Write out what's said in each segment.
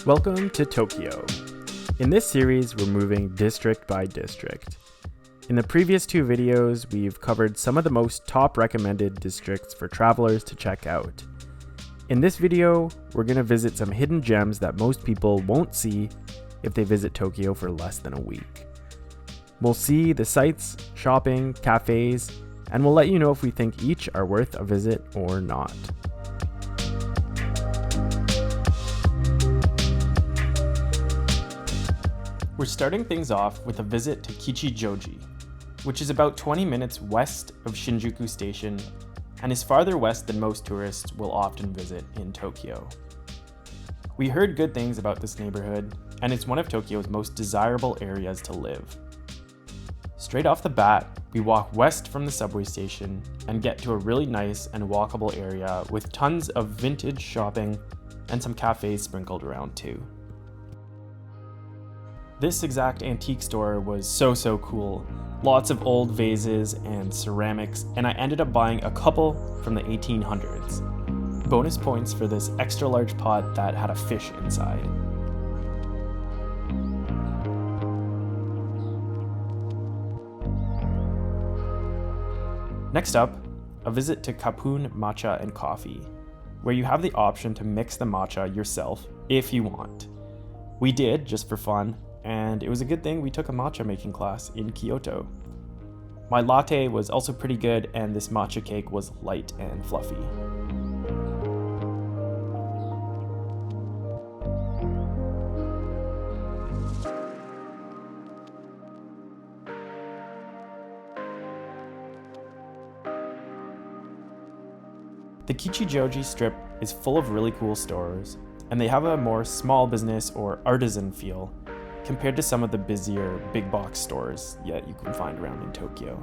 Welcome to Tokyo. In this series, we're moving district by district. In the previous two videos, we've covered some of the most top recommended districts for travelers to check out. In this video, we're going to visit some hidden gems that most people won't see if they visit Tokyo for less than a week. We'll see the sights, shopping, cafes, and we'll let you know if we think each are worth a visit or not. We're starting things off with a visit to Kichijoji, which is about 20 minutes west of Shinjuku Station and is farther west than most tourists will often visit in Tokyo. We heard good things about this neighborhood, and it's one of Tokyo's most desirable areas to live. Straight off the bat, we walk west from the subway station and get to a really nice and walkable area with tons of vintage shopping and some cafes sprinkled around too. This exact antique store was so cool. Lots of old vases and ceramics, and I ended up buying a couple from the 1800s. Bonus points for this extra large pot that had a fish inside. Next up, a visit to Kapun Matcha and Coffee, where you have the option to mix the matcha yourself if you want. We did, just for fun, and it was a good thing we took a matcha making class in Kyoto. My latte was also pretty good, and this matcha cake was light and fluffy. The Kichijoji strip is full of really cool stores, and they have a more small business or artisan feel compared to some of the busier big box stores that you can find around in Tokyo.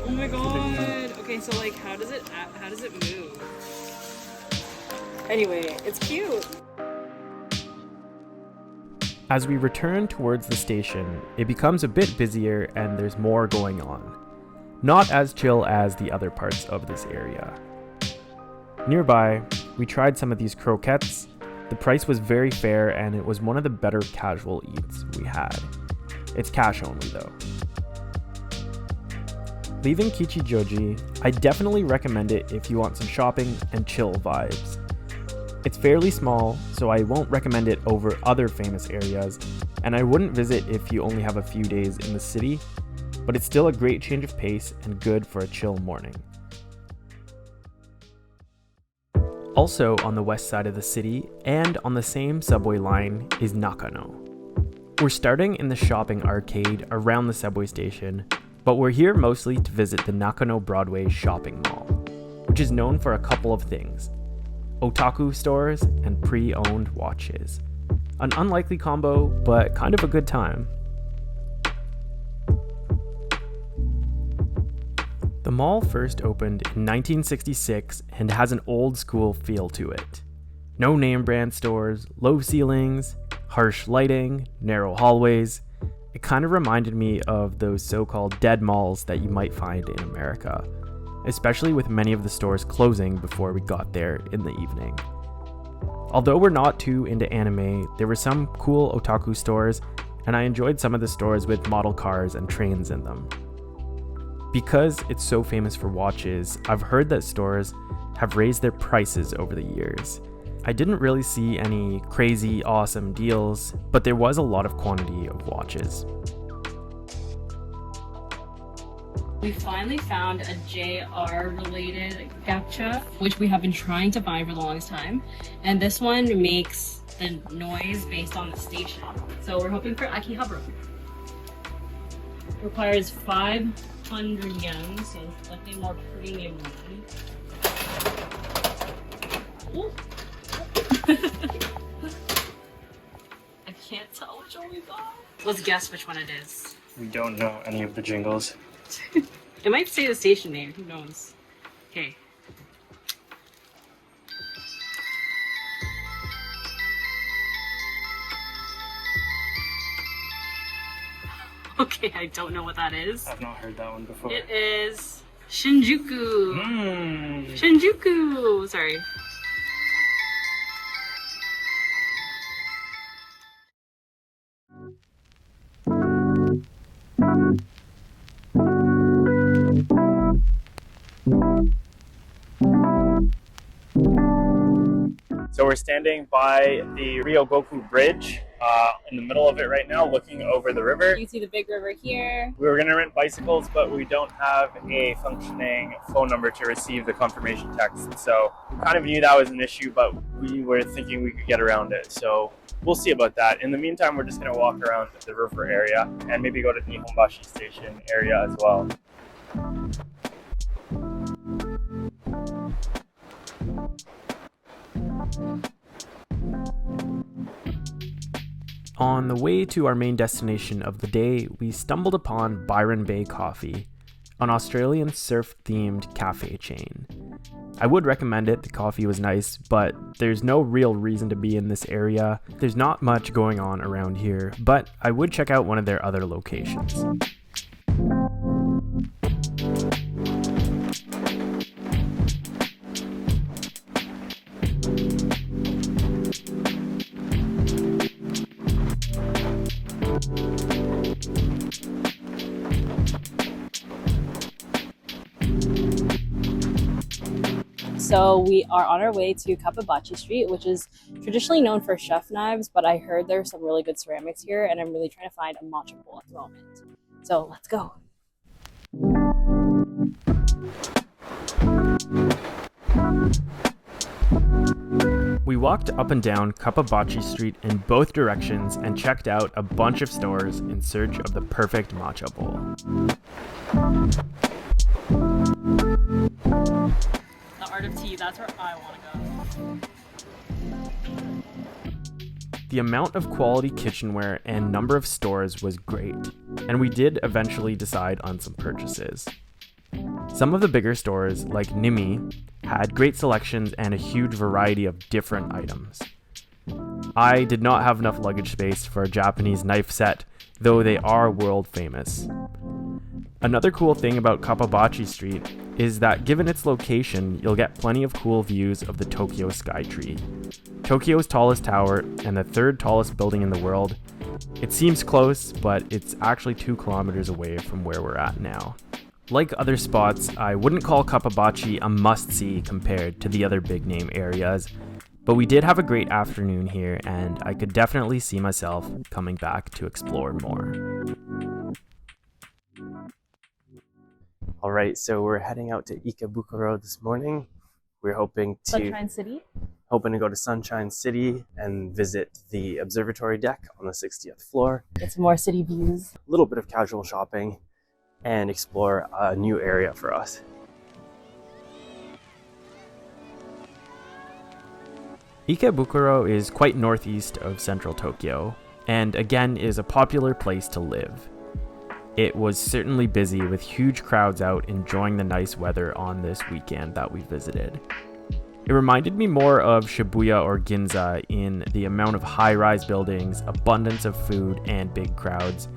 Oh my god. Okay, so like how does it move? Anyway, it's cute. As we return towards the station, it becomes a bit busier and there's more going on. Not as chill as the other parts of this area. Nearby, we tried some of these croquettes. The price was very fair and it was one of the better casual eats we had. It's cash only though. Leaving Kichijoji, I definitely recommend it if you want some shopping and chill vibes. It's fairly small, so I won't recommend it over other famous areas, and I wouldn't visit if you only have a few days in the city, but it's still a great change of pace and good for a chill morning. Also on the west side of the city, and on the same subway line, is Nakano. We're starting in the shopping arcade around the subway station, but we're here mostly to visit the Nakano Broadway shopping mall, which is known for a couple of things: otaku stores and pre-owned watches. An unlikely combo, but kind of a good time. The mall first opened in 1966 and has an old school feel to it. No name brand stores, low ceilings, harsh lighting, narrow hallways. It kind of reminded me of those so-called dead malls that you might find in America, especially with many of the stores closing before we got there in the evening. Although we're not too into anime, there were some cool otaku stores, and I enjoyed some of the stores with model cars and trains in them. Because it's so famous for watches, I've heard that stores have raised their prices over the years. I didn't really see any crazy awesome deals, but there was a lot of quantity of watches. We finally found a JR related gacha, which we have been trying to find for the longest time. And this one makes the noise based on the station. So we're hoping for Akihabara. Requires 500 yen, so slightly more premium one. I can't tell which one we got. Let's guess which one it is. We don't know any of the jingles. It might say the station name, who knows? Okay. Okay, I don't know what that is. I've not heard that one before. It is Shinjuku. Mmm. Shinjuku! Sorry. So we're standing by the Ryogoku Bridge in the middle of it right now, looking over the river. You can see the big river here. We were going to rent bicycles, but we don't have a functioning phone number to receive the confirmation text. So we kind of knew that was an issue, but we were thinking we could get around it. So we'll see about that. In the meantime, we're just going to walk around the river area and maybe go to Nihonbashi Station area as well. On the way to our main destination of the day, we stumbled upon Byron Bay Coffee, an Australian surf-themed cafe chain. I would recommend it, the coffee was nice, but there's no real reason to be in this area. There's not much going on around here, but I would check out one of their other locations. So we are on our way to Kapabachi Street, which is traditionally known for chef knives, but I heard there's some really good ceramics here, and I'm really trying to find a matcha bowl at the moment. So let's go. We walked up and down Kapabachi Street in both directions and checked out a bunch of stores in search of the perfect matcha bowl. The Art of Tea, that's where I want to go. The amount of quality kitchenware and number of stores was great, and we did eventually decide on some purchases. Some of the bigger stores, like Nimi, had great selections and a huge variety of different items. I did not have enough luggage space for a Japanese knife set, though they are world famous. Another cool thing about Kapabachi Street is that given its location, you'll get plenty of cool views of the Tokyo Skytree, Tokyo's tallest tower and the third tallest building in the world. It seems close, but it's actually 2 kilometers away from where we're at now. Like other spots, I wouldn't call Kapabachi a must-see compared to the other big-name areas, but we did have a great afternoon here, and I could definitely see myself coming back to explore more. All right, so we're heading out to Ikebukuro this morning. We're hoping to go to Sunshine City and visit the observatory deck on the 60th floor. Get some more city views. A little bit of casual shopping and explore a new area for us. Ikebukuro is quite northeast of central Tokyo, and again is a popular place to live. It was certainly busy with huge crowds out enjoying the nice weather on this weekend that we visited. It reminded me more of Shibuya or Ginza in the amount of high-rise buildings, abundance of food, and big crowds,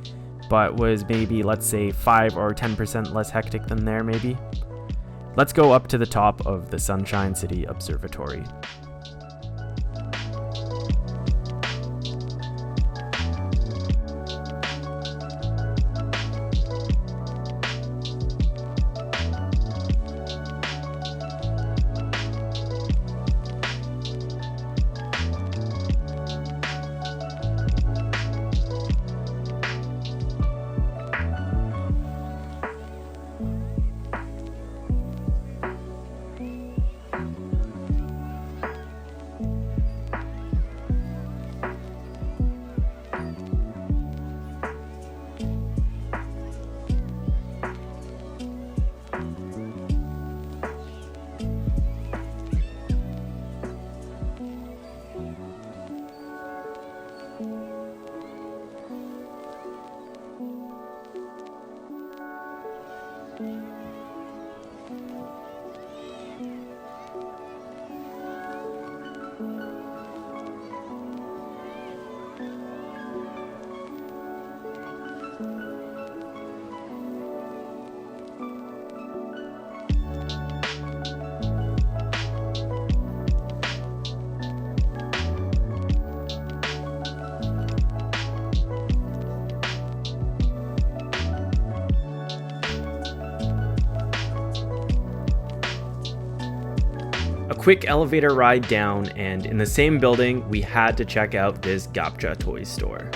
but was maybe, let's say, 5 or 10% less hectic than there maybe. Let's go up to the top of the Sunshine City Observatory. A quick elevator ride down, and in the same building, we had to check out this gacha toy store.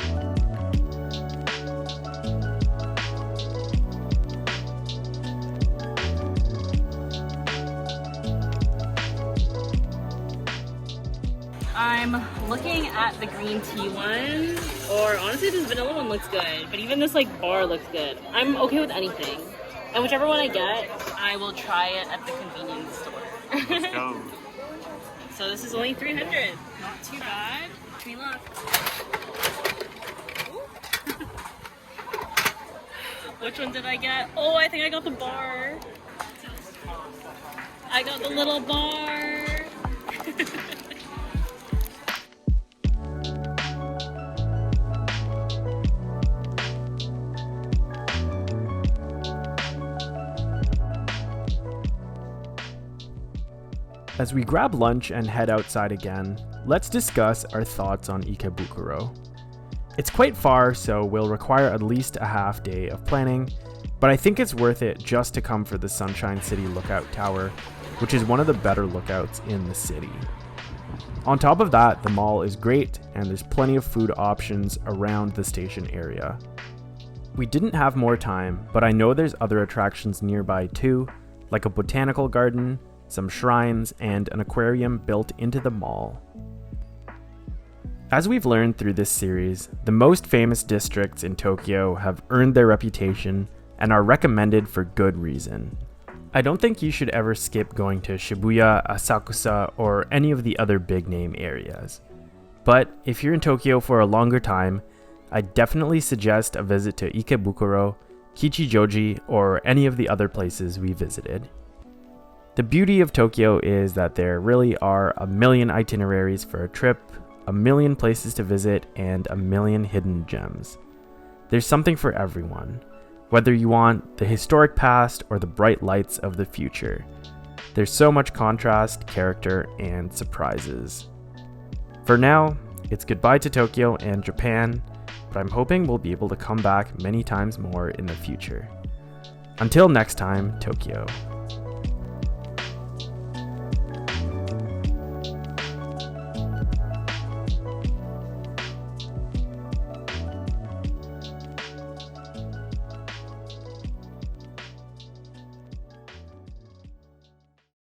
I'm looking at the green tea one, or honestly this vanilla one looks good, but even this like bar looks good. I'm okay with anything. And whichever one I get, I will try it at the convenience store. Let's go. So this is only 300. Not too bad. Wish me luck. Which one did I get? Oh, I think I got the bar. I got the little bar. As we grab lunch and head outside again, let's discuss our thoughts on Ikebukuro. It's quite far, so will require at least a half day of planning, but I think it's worth it just to come for the Sunshine City Lookout Tower, which is one of the better lookouts in the city. On top of that, the mall is great and there's plenty of food options around the station area. We didn't have more time, but I know there's other attractions nearby too, like a botanical garden, some shrines, and an aquarium built into the mall. As we've learned through this series, the most famous districts in Tokyo have earned their reputation and are recommended for good reason. I don't think you should ever skip going to Shibuya, Asakusa, or any of the other big name areas. But if you're in Tokyo for a longer time, I definitely suggest a visit to Ikebukuro, Kichijoji, or any of the other places we visited. The beauty of Tokyo is that there really are a million itineraries for a trip, a million places to visit, and a million hidden gems. There's something for everyone, whether you want the historic past or the bright lights of the future. There's so much contrast, character, and surprises. For now, it's goodbye to Tokyo and Japan, but I'm hoping we'll be able to come back many times more in the future. Until next time, Tokyo.